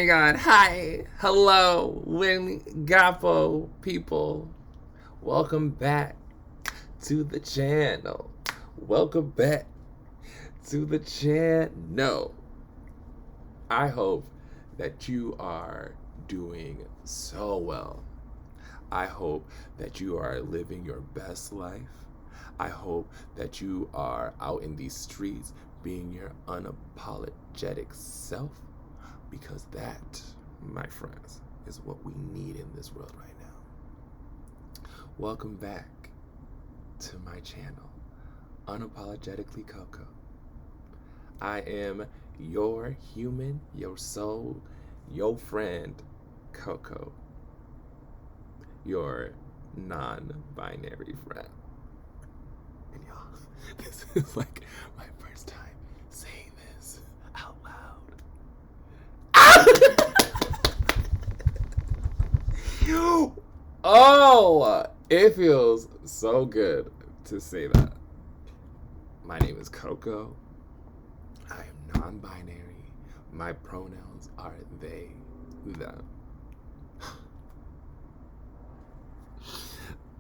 My God, hi, hello, Gapo people. Welcome back to the channel. Welcome back to the channel. I hope that you are doing so well. I hope that you are living your best life. I hope that you are out in these streets being your unapologetic self, because that, my friends, is what we need in this world right now. Welcome back to my channel, Unapologetically Coco. I am your human, your soul, your friend, Coco, your non-binary friend. And y'all, this is like my first time saying this out loud. Oh, it feels so good to say that. My name is Coco. I am non-binary. My pronouns are they, them.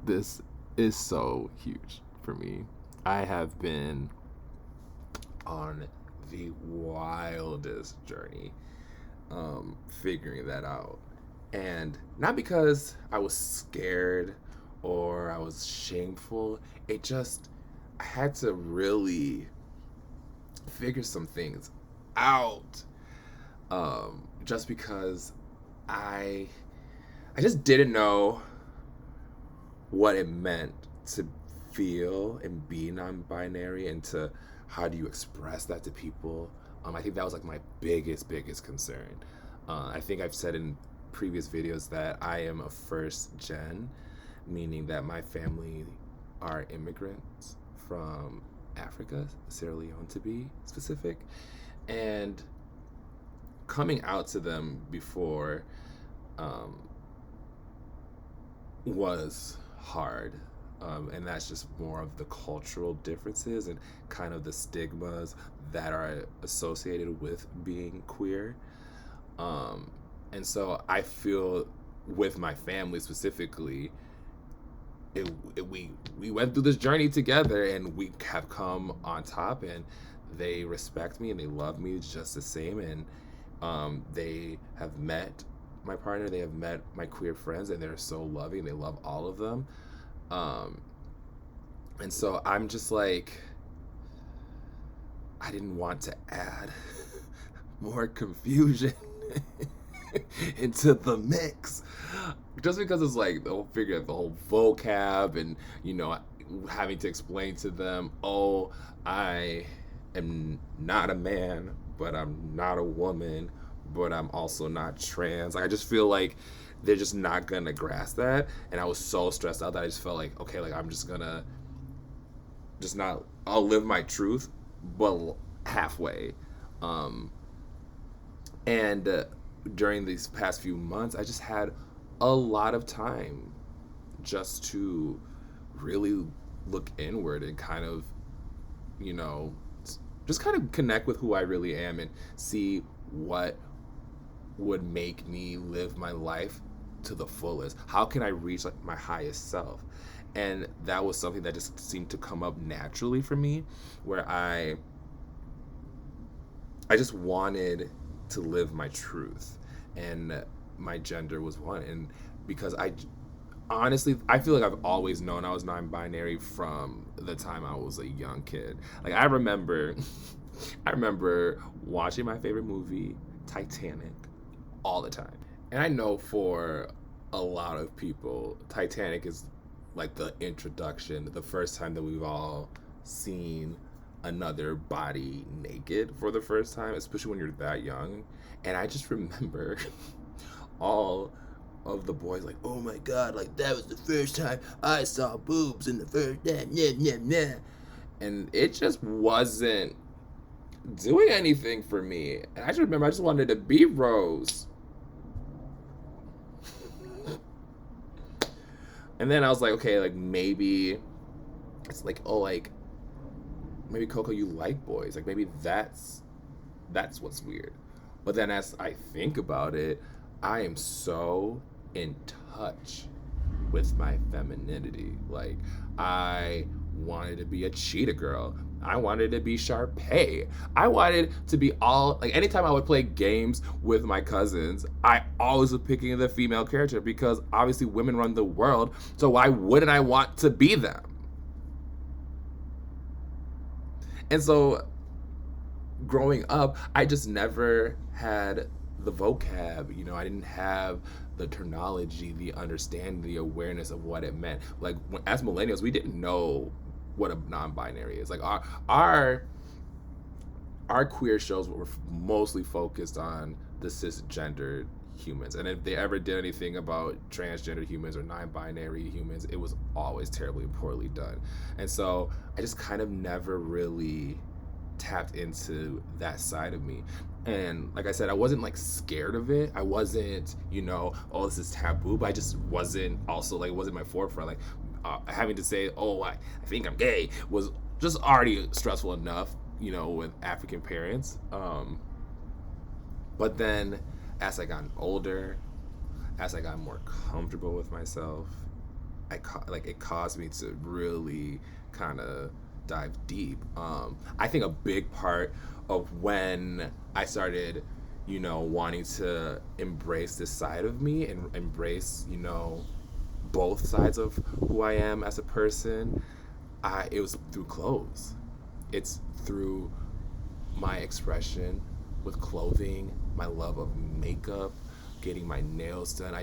This is so huge for me. I have been on the wildest journey figuring that out. And not because I was scared or I was shameful. I had to really figure some things out. Just because I just didn't know what it meant to feel and be non-binary, and to how do you express that to people. I think that was like my biggest concern. I think I've said in previous videos that I am a first gen, meaning that my family are immigrants from Africa, Sierra Leone to be specific, and coming out to them before was hard. And that's just more of the cultural differences and kind of the stigmas that are associated with being queer. And so I feel with my family specifically, we went through this journey together, and we have come on top, and they respect me and they love me just the same. And they have met my partner, they have met my queer friends, and they're so loving. They love all of them. And so I'm just like, I didn't want to add more confusion into the mix, just because it's like they'll figure out the whole vocab, and having to explain to them, oh, I am not a man, but I'm not a woman, but I'm also not trans. Like, I just feel like they're just not gonna grasp that. And I was so stressed out that I just felt like, okay, like I'm just gonna just not, I'll live my truth, but halfway. And during these past few months, I just had a lot of time just to really look inward and kind of, you know, just kind of connect with who I really am, and see what would make me live my life to the fullest. How can I reach like my highest self? And that was something that just seemed to come up naturally for me, where I just wanted to live my truth, and my gender was one. And because honestly, I feel like I've always known I was non-binary from the time I was a young kid. Like, I remember watching my favorite movie, Titanic, all the time. And I know for a lot of people, Titanic is like the introduction, the first time that we've all seen another body naked for the first time, especially when you're that young. And I just remember all of the boys like, oh my God, like that was the first time I saw boobs in the first time, yeah, yeah, yeah. And it just wasn't doing anything for me. And I just remember I just wanted to be Rose. And then I was like, okay, like maybe it's like, oh, like maybe Coco, you like boys. Like maybe that's what's weird. But then as I think about it, I am so in touch with my femininity. Like, I wanted to be a cheetah girl. I wanted to be Sharpay. I wanted to be all, like, anytime I would play games with my cousins, I always was picking the female character because obviously women run the world. So why wouldn't I want to be them? And so growing up, I just never had the vocab. You know, I didn't have the terminology, the understanding, the awareness of what it meant. Like as millennials, we didn't know what a non-binary is. Like our queer shows were mostly focused on the cisgendered humans, and if they ever did anything about transgender humans or non-binary humans, it was always terribly and poorly done. And so I just kind of never really tapped into that side of me. And like I said, I wasn't like scared of it. I wasn't, you know, oh, this is taboo, but I just wasn't also like, it wasn't my forefront. Like having to say, oh, I think I'm gay was just already stressful enough, you know, with African parents. But then as I got older, as I got more comfortable with myself, like it caused me to really kind of dive deep. I think a big part of when I started, you know, wanting to embrace this side of me and embrace, you know, both sides of who I am as a person, it was through clothes. It's through my expression with clothing, my love of makeup, getting my nails done.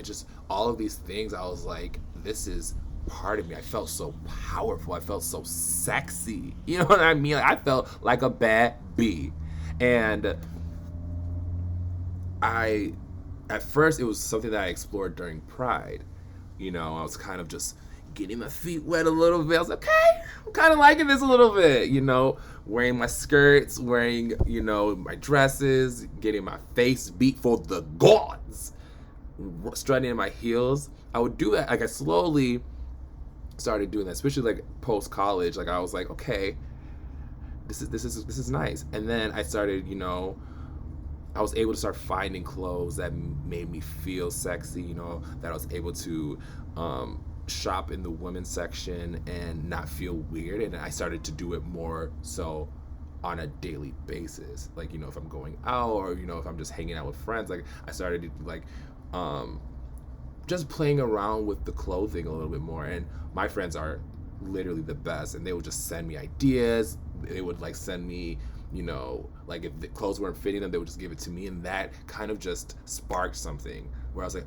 All of these things, I was like, this is part of me. I felt so powerful. I felt so sexy. You know what I mean? Like, I felt like a bad bee. And at first, it was something that I explored during Pride. You know, I was kind of just getting my feet wet a little bit. I was like, okay, I'm kind of liking this a little bit, you know, wearing my skirts, wearing, you know, my dresses, getting my face beat for the gods, strutting in my heels. I would do that. Like I slowly started doing that, especially like post college. Like I was like, okay, this is nice. And then I started, you know, I was able to start finding clothes that made me feel sexy, you know, that I was able to shop in the women's section and not feel weird. And I started to do it more so on a daily basis. Like, you know, if I'm going out or, you know, if I'm just hanging out with friends, like I started to like just playing around with the clothing a little bit more. And my friends are literally the best, and they would just send me ideas. They would like send me, you know, like if the clothes weren't fitting them, they would just give it to me, and that kind of just sparked something where I was like,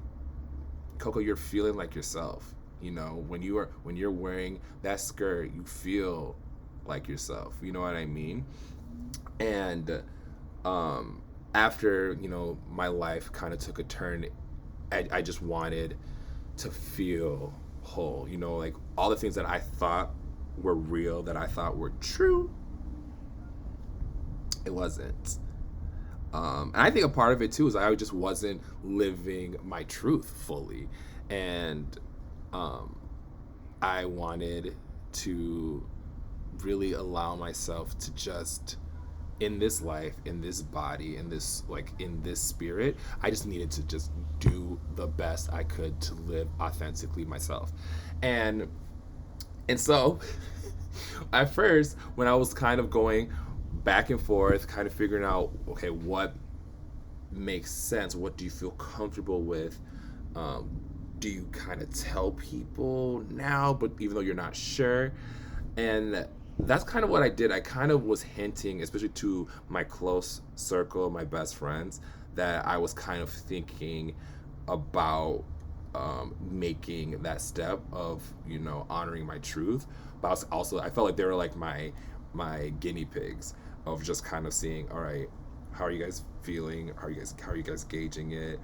Coco, you're feeling like yourself. You know, when you're wearing that skirt, you feel like yourself. You know what I mean? And after, you know, my life kind of took a turn, I just wanted to feel whole. You know, like all the things that I thought were real, that I thought were true, it wasn't. And I think a part of it too is I just wasn't living my truth fully. And I wanted to really allow myself to just, in this life, in this body, in this like in this spirit, I just needed to just do the best I could to live authentically myself. And so at first, when I was kind of going back and forth, kind of figuring out, okay, what makes sense, what do you feel comfortable with, do you kind of tell people now, but even though you're not sure? And that's kind of what I did. I kind of was hinting, especially to my close circle, my best friends, that I was kind of thinking about making that step of, you know, honoring my truth. But I felt like they were like my guinea pigs of just kind of seeing, all right, how are you guys feeling? How are you guys gauging it?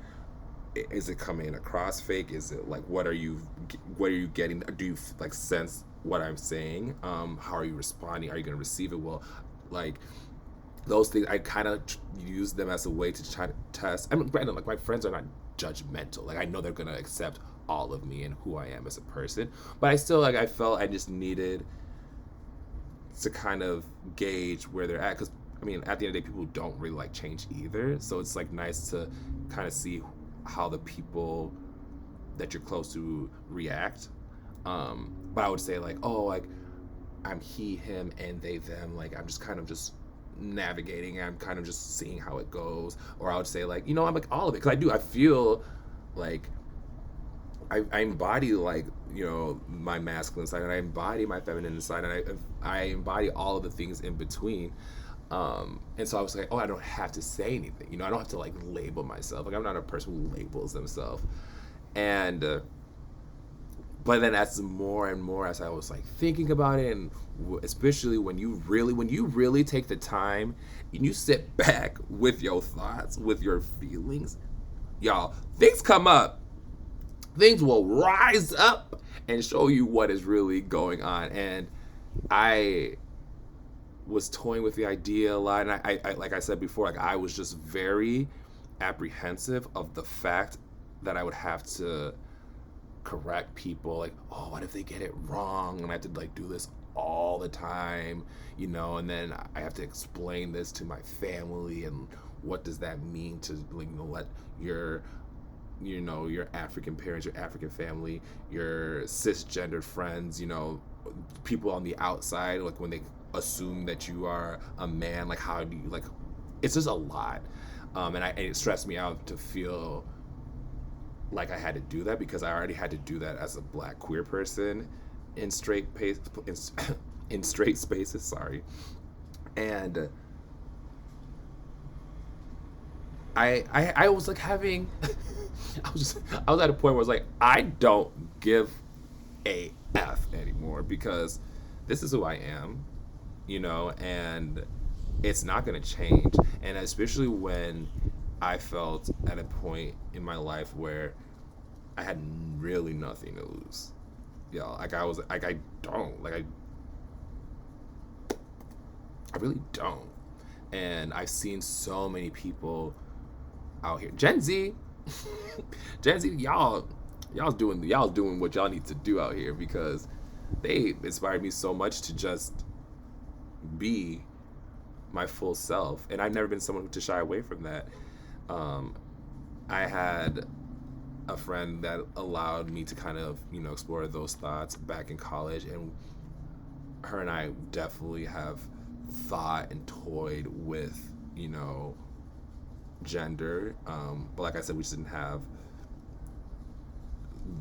Is it coming across fake? Is it like, what are you getting? Do you like sense what I'm saying? How are you responding? Are you going to receive it well? Like those things, I kind of use them as a way to try to test. I mean, granted, like my friends are not judgmental. Like I know they're going to accept all of me and who I am as a person, but I still I felt I just needed to kind of gauge where they're at, because I mean, at the end of the day, people don't really like change either. So it's like nice to kind of see how the people that you're close to react. But I would say like, oh, like I'm he, him, and they, them. Like I'm just kind of just navigating. I'm kind of just seeing how it goes. Or I would say like, I'm like all of it because I do. I feel like I embody like my masculine side and I embody my feminine side and I embody all of the things in between. And so I was like, oh, I don't have to say anything. I don't have to like label myself. Like I'm not a person who labels themselves. And but then as more and more as I was like thinking about it, and especially when you really take the time and you sit back with your thoughts, with your feelings, y'all, things come up. Things will rise up and show you what is really going on. And I was toying with the idea a lot, and I like I said before, like I was just very apprehensive of the fact that I would have to correct people. Like, oh, what if they get it wrong? And I have to like do this all the time, and then I have to explain this to my family, and what does that mean to like let your your African parents, your African family, your cisgendered friends, people on the outside, like when they assume that you are a man, like how do you like? It's just a lot, and it stressed me out to feel like I had to do that because I already had to do that as a Black queer person in straight pace, in straight spaces. Sorry, and I was like having I was at a point where I was like, I don't give a F anymore because this is who I am, and it's not gonna change. And especially when I felt at a point in my life where I had really nothing to lose. Like I was like I really don't. And I've seen so many people out here. Gen Z, Gen Z, y'all doing what y'all need to do out here because they inspired me so much to just be my full self, and I've never been someone to shy away from that. I had a friend that allowed me to kind of explore those thoughts back in college, and her and I definitely have thought and toyed with gender, but like I said, we just didn't have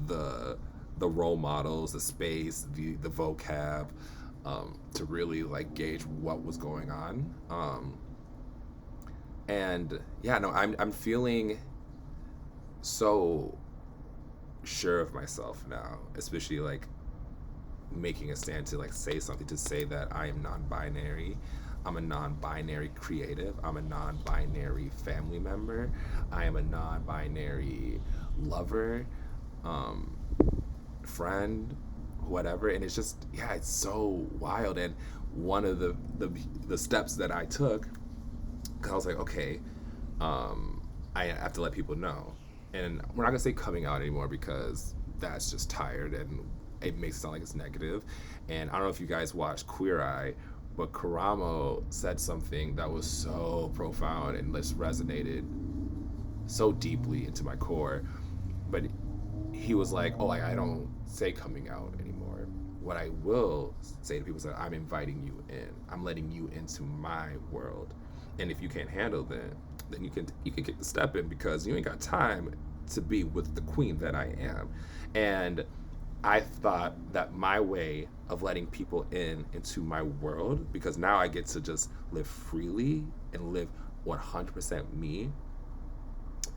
the role models, the space, the vocab, to really like gauge what was going on. And yeah, no, I'm feeling so sure of myself now, especially like making a stand to like say something, to say that I am non-binary. I'm a non-binary creative. I'm a non-binary family member. I am a non-binary lover, friend, whatever. And it's just, yeah, it's so wild. And one of the steps that I took, because I was like, okay, I have to let people know. And we're not gonna say coming out anymore because that's just tired and it makes it sound like it's negative. And I don't know if you guys watched Queer Eye, but Karamo said something that was so profound and just resonated so deeply into my core. But he was like, oh, I don't say coming out anymore. What I will say to people is that I'm inviting you in. I'm letting you into my world. And if you can't handle that, then you can kick the step in because you ain't got time to be with the queen that I am. And I thought that my way of letting people into my world, because now I get to just live freely and live 100% me.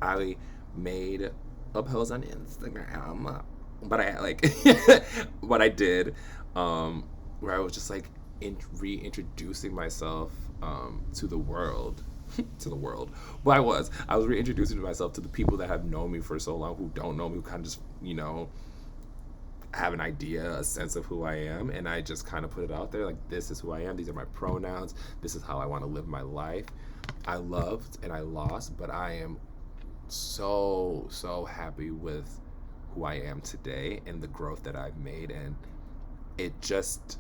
I made a post on Instagram, but I like what I did, where I was just like reintroducing myself to the world. To the world. But I was reintroducing myself to the people that have known me for so long, who don't know me, who kind of just have an idea, a sense of who I am, and I just kind of put it out there like, this is who I am, these are my pronouns, this is how I want to live my life. I loved and I lost, but I am so happy with who I am today and the growth that I've made, and it just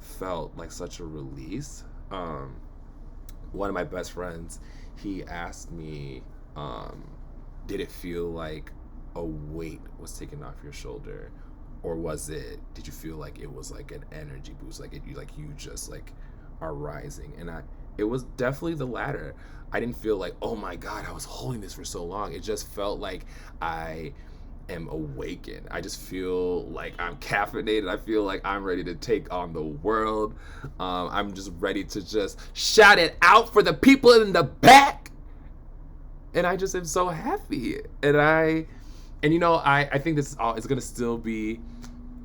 felt like such a release, one of my best friends, he asked me, did it feel like a weight was taken off your shoulder, or did you feel like it was like an energy boost, like you just like are rising? And it was definitely the latter. I didn't feel like, oh my god, I was holding this for so long. It just felt like I am awakened. I just feel like I'm caffeinated. I feel like I'm ready to take on the world. I'm just ready to just shout it out for the people in the back. And I just am so happy. And you know, I think this is all, it's gonna still be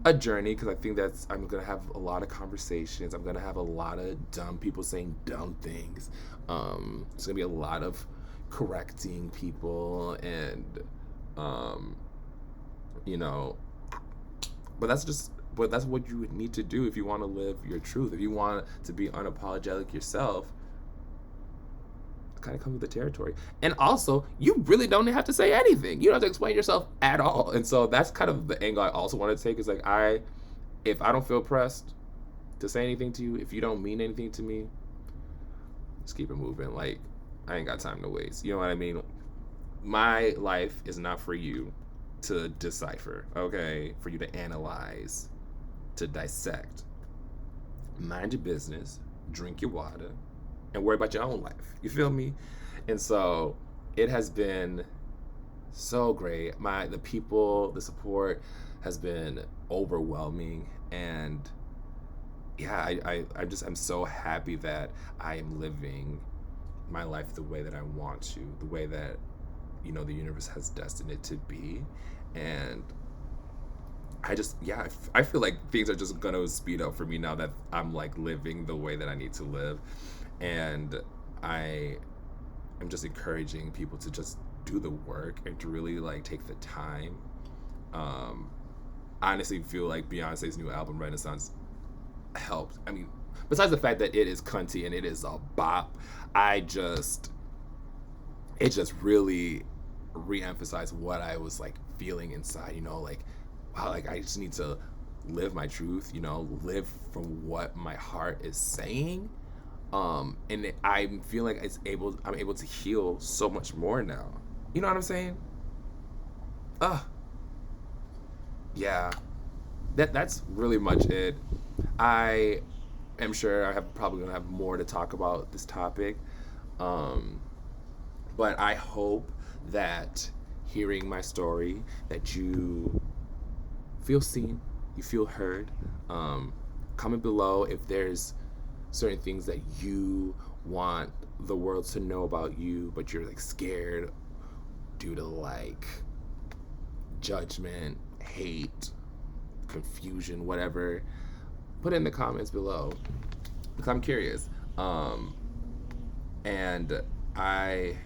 a journey, because I think I'm gonna have a lot of conversations. I'm gonna have a lot of dumb people saying dumb things. It's gonna be a lot of correcting people, and you know, but that's what you would need to do if you want to live your truth. If you want to be unapologetic yourself, kind of come with the territory. And also, you really don't have to say anything. You don't have to explain yourself at all. And so that's kind of the angle I also want to take, is like, if I don't feel pressed to say anything to you, if you don't mean anything to me, just keep it moving. Like, I ain't got time to waste. You know what I mean? My life is not for you to decipher, okay? For you to analyze, to dissect. Mind your business, drink your water, and worry about your own life. You feel me? And so it has been so great. The people, the support has been overwhelming. And yeah, I'm so happy that I am living my life the way that I want to, the way that, you know, the universe has destined it to be. And I feel like things are just gonna speed up for me now that I'm like living the way that I need to live. And I am just encouraging people to just do the work and to really like take the time. I honestly feel like Beyonce's new album Renaissance helped. I mean, besides the fact that it is cunty and it is a bop, it just really re-emphasized what I was like feeling inside, you know, like, wow, like I just need to live my truth, you know, live from what my heart is saying. And I feel like I'm able to heal so much more now. You know what I'm saying? Yeah. That's really much it. I am sure probably gonna have more to talk about this topic. But I hope that hearing my story, that you feel seen, you feel heard. Comment below if there's certain things that you want the world to know about you, but you're like scared due to like judgment, hate, confusion, whatever. Put it in the comments below, because I'm curious. And I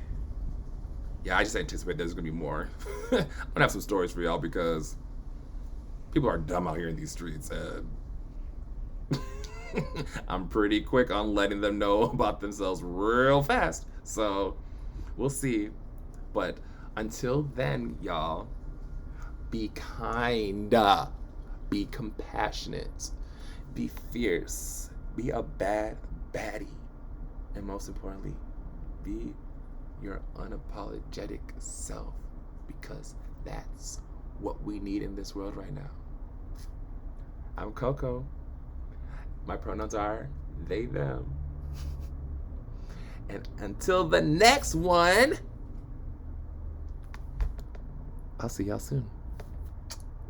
just anticipate there's gonna be more. I'm gonna have some stories for y'all, because people are dumb out here in these streets, and I'm pretty quick on letting them know about themselves real fast. So we'll see. But until then, y'all, be kind, be compassionate, be fierce, be a bad baddie, and most importantly, be your unapologetic self, because that's what we need in this world right now. I'm Coco. My pronouns are they, them. And until the next one, I'll see y'all soon.